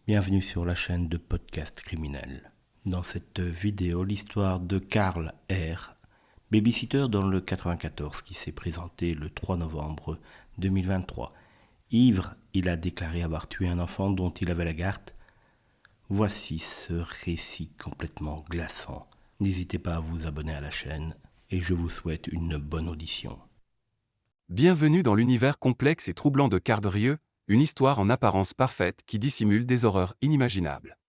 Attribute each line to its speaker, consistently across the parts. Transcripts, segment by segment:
Speaker 1: Bienvenue sur la chaîne de podcast criminel. Dans cette vidéo, l'histoire de Karl R., babysitter dans le 94 qui s'est présenté le 3 novembre 2023. Ivre, il a déclaré avoir tué un enfant dont il avait la garde. Voici ce récit complètement glaçant. N'hésitez pas à vous abonner à la chaîne et je vous souhaite une bonne audition.
Speaker 2: Bienvenue dans l'univers complexe et troublant de Karl R., une histoire en apparence parfaite qui dissimule des horreurs inimaginables.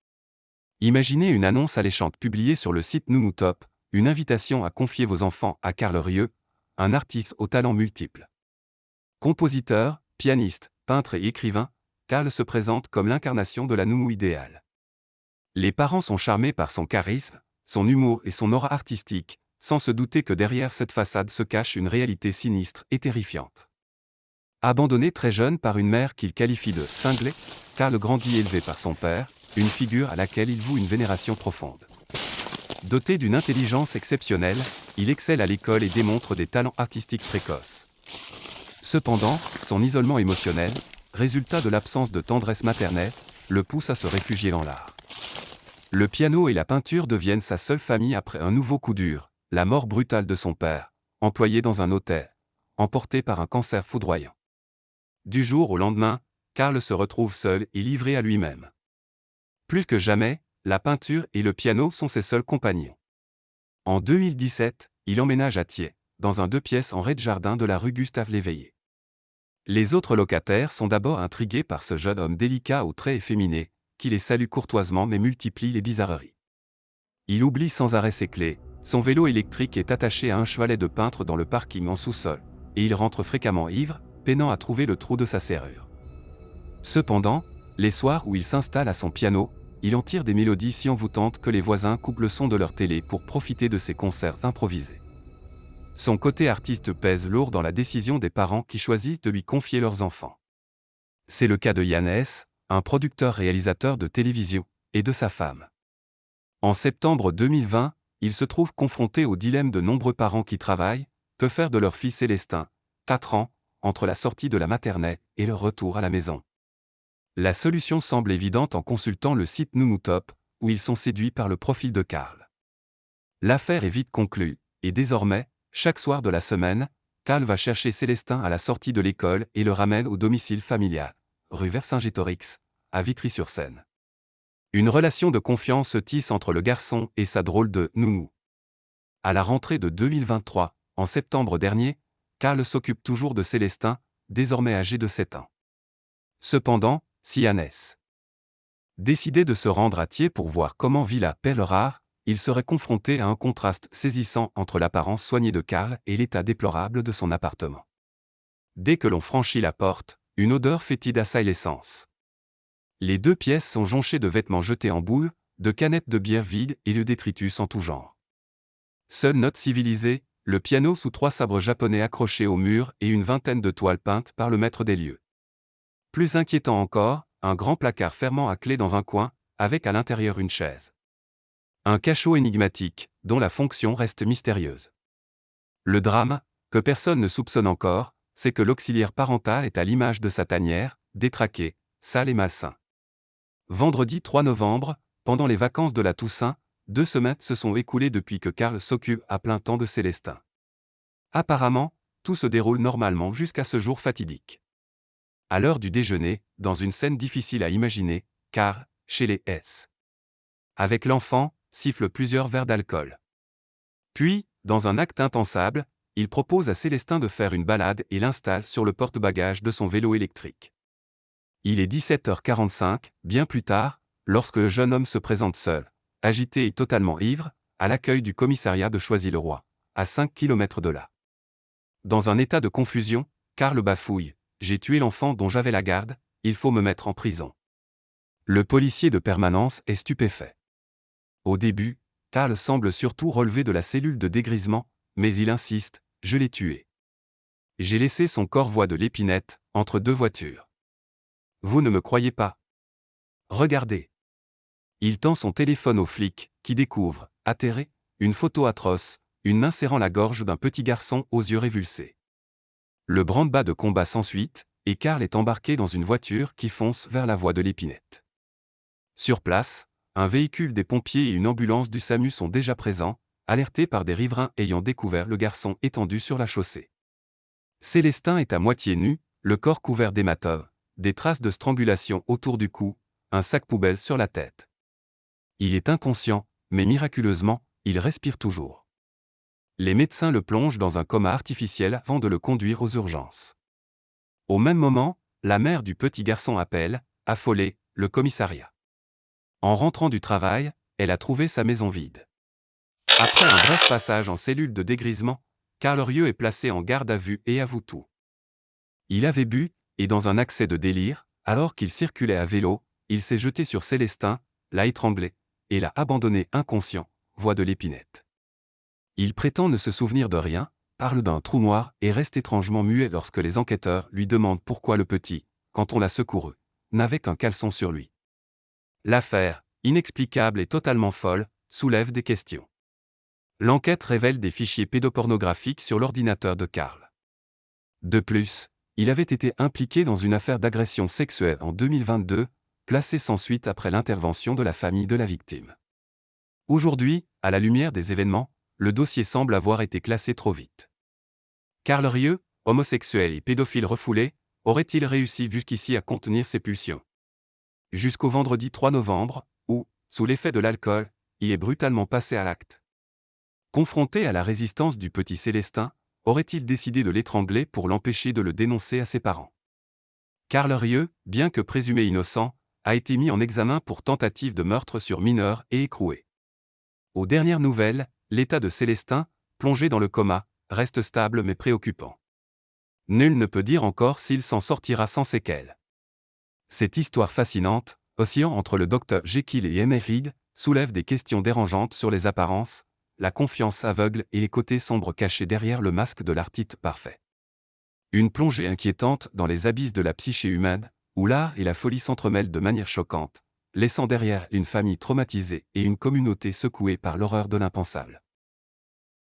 Speaker 2: Imaginez une annonce alléchante publiée sur le site NouNouTop, une invitation à confier vos enfants à Karl R., un artiste aux talents multiples. Compositeur, pianiste, peintre et écrivain, Karl se présente comme l'incarnation de la nounou idéale. Les parents sont charmés par son charisme, son humour et son aura artistique, sans se douter que derrière cette façade se cache une réalité sinistre et terrifiante. Abandonné très jeune par une mère qu'il qualifie de cinglée, Karl grandit élevé par son père, une figure à laquelle il voue une vénération profonde. Doté d'une intelligence exceptionnelle, il excelle à l'école et démontre des talents artistiques précoces. Cependant, son isolement émotionnel, résultat de l'absence de tendresse maternelle, le pousse à se réfugier dans l'art. Le piano et la peinture deviennent sa seule famille après un nouveau coup dur, la mort brutale de son père, employé dans un hôtel, emporté par un cancer foudroyant. Du jour au lendemain, Karl se retrouve seul et livré à lui-même. Plus que jamais, la peinture et le piano sont ses seuls compagnons. En 2017, il emménage à Thiers, dans un 2 pièces en rez-de-jardin de la rue Gustave-Léveillé. Les autres locataires sont d'abord intrigués par ce jeune homme délicat aux traits efféminés, qui les salue courtoisement mais multiplie les bizarreries. Il oublie sans arrêt ses clés, son vélo électrique est attaché à un chevalet de peintre dans le parking en sous-sol, et il rentre fréquemment ivre, peinant à trouver le trou de sa serrure. Cependant, les soirs où il s'installe à son piano, il en tire des mélodies si envoûtantes que les voisins coupent le son de leur télé pour profiter de ses concerts improvisés. Son côté artiste pèse lourd dans la décision des parents qui choisissent de lui confier leurs enfants. C'est le cas de Yannès, un producteur-réalisateur de télévision, et de sa femme. En septembre 2020, il se trouve confronté au dilemme de nombreux parents qui travaillent, que faire de leur fils Célestin, 4 ans, entre la sortie de la maternelle et leur retour à la maison. La solution semble évidente en consultant le site NouNouTop, où ils sont séduits par le profil de Karl. L'affaire est vite conclue, et désormais, chaque soir de la semaine, Karl va chercher Célestin à la sortie de l'école et le ramène au domicile familial, rue Vercingétorix, à Vitry-sur-Seine. Une relation de confiance se tisse entre le garçon et sa drôle de nounou. À la rentrée de 2023, en septembre dernier, Karl s'occupe toujours de Célestin, désormais âgé de 7 ans. Cependant, si Yannès décidait de se rendre à Thiers pour voir comment vit la perle rare, il serait confronté à un contraste saisissant entre l'apparence soignée de Karl et l'état déplorable de son appartement. Dès que l'on franchit la porte, une odeur fétide assaille l'essence. Les 2 pièces sont jonchées de vêtements jetés en boule, de canettes de bière vides et de détritus en tout genre. Seule note civilisée, le piano sous 3 sabres japonais accrochés au mur et une vingtaine de toiles peintes par le maître des lieux. Plus inquiétant encore, un grand placard fermant à clé dans un coin, avec à l'intérieur une chaise. Un cachot énigmatique, dont la fonction reste mystérieuse. Le drame, que personne ne soupçonne encore, c'est que l'auxiliaire parental est à l'image de sa tanière, détraqué, sale et malsain. Vendredi 3 novembre, pendant les vacances de la Toussaint, 2 semaines se sont écoulées depuis que Karl s'occupe à plein temps de Célestin. Apparemment, tout se déroule normalement jusqu'à ce jour fatidique. À l'heure du déjeuner, dans une scène difficile à imaginer, Karl, chez les S. Avec l'enfant, siffle plusieurs verres d'alcool. Puis, dans un acte impensable, il propose à Célestin de faire une balade et l'installe sur le porte-bagages de son vélo électrique. Il est 17h45, bien plus tard, lorsque le jeune homme se présente seul, agité et totalement ivre, à l'accueil du commissariat de Choisy-le-Roi, à 5 km de là. Dans un état de confusion, Karl bafouille « J'ai tué l'enfant dont j'avais la garde, il faut me mettre en prison ». Le policier de permanence est stupéfait. Au début, Karl semble surtout relever de la cellule de dégrisement, mais il insiste « Je l'ai tué. J'ai laissé son corps voie de l'épinette, entre 2 voitures. Vous ne me croyez pas? Regardez. » Il tend son téléphone au flic, qui découvre, atterré, une photo atroce, une main serrant la gorge d'un petit garçon aux yeux révulsés. Le branle-bas de combat s'ensuit, et Karl est embarqué dans une voiture qui fonce vers la voie de l'épinette. Sur place, un véhicule des pompiers et une ambulance du SAMU sont déjà présents, alertés par des riverains ayant découvert le garçon étendu sur la chaussée. Célestin est à moitié nu, le corps couvert d'hématomes, des traces de strangulation autour du cou, un sac poubelle sur la tête. Il est inconscient, mais miraculeusement, il respire toujours. Les médecins le plongent dans un coma artificiel avant de le conduire aux urgences. Au même moment, la mère du petit garçon appelle, affolée, le commissariat. En rentrant du travail, elle a trouvé sa maison vide. Après un bref passage en cellule de dégrisement, Karl Rieu est placé en garde à vue et avoue tout. Il avait bu, et dans un accès de délire, alors qu'il circulait à vélo, il s'est jeté sur Célestin, l'a étranglé, et l'a abandonné inconscient, voix de l'Épinette. Il prétend ne se souvenir de rien, parle d'un trou noir et reste étrangement muet lorsque les enquêteurs lui demandent pourquoi le petit, quand on l'a secouru, n'avait qu'un caleçon sur lui. L'affaire, inexplicable et totalement folle, soulève des questions. L'enquête révèle des fichiers pédopornographiques sur l'ordinateur de Karl. De plus, il avait été impliqué dans une affaire d'agression sexuelle en 2022, placée sans suite après l'intervention de la famille de la victime. Aujourd'hui, à la lumière des événements, le dossier semble avoir été classé trop vite. Karl Rieu, homosexuel et pédophile refoulé, aurait-il réussi jusqu'ici à contenir ses pulsions? Jusqu'au vendredi 3 novembre, où, sous l'effet de l'alcool, il est brutalement passé à l'acte. Confronté à la résistance du petit Célestin, aurait-il décidé de l'étrangler pour l'empêcher de le dénoncer à ses parents? Karl Rieu, bien que présumé innocent, a été mis en examen pour tentative de meurtre sur mineur et écroué. Aux dernières nouvelles, l'état de Célestin, plongé dans le coma, reste stable mais préoccupant. Nul ne peut dire encore s'il s'en sortira sans séquelles. Cette histoire fascinante, oscillant entre le Dr Jekyll et Mr Hyde, soulève des questions dérangeantes sur les apparences, la confiance aveugle et les côtés sombres cachés derrière le masque de l'artiste parfait. Une plongée inquiétante dans les abysses de la psyché humaine, où l'art et la folie s'entremêlent de manière choquante, laissant derrière une famille traumatisée et une communauté secouée par l'horreur de l'impensable.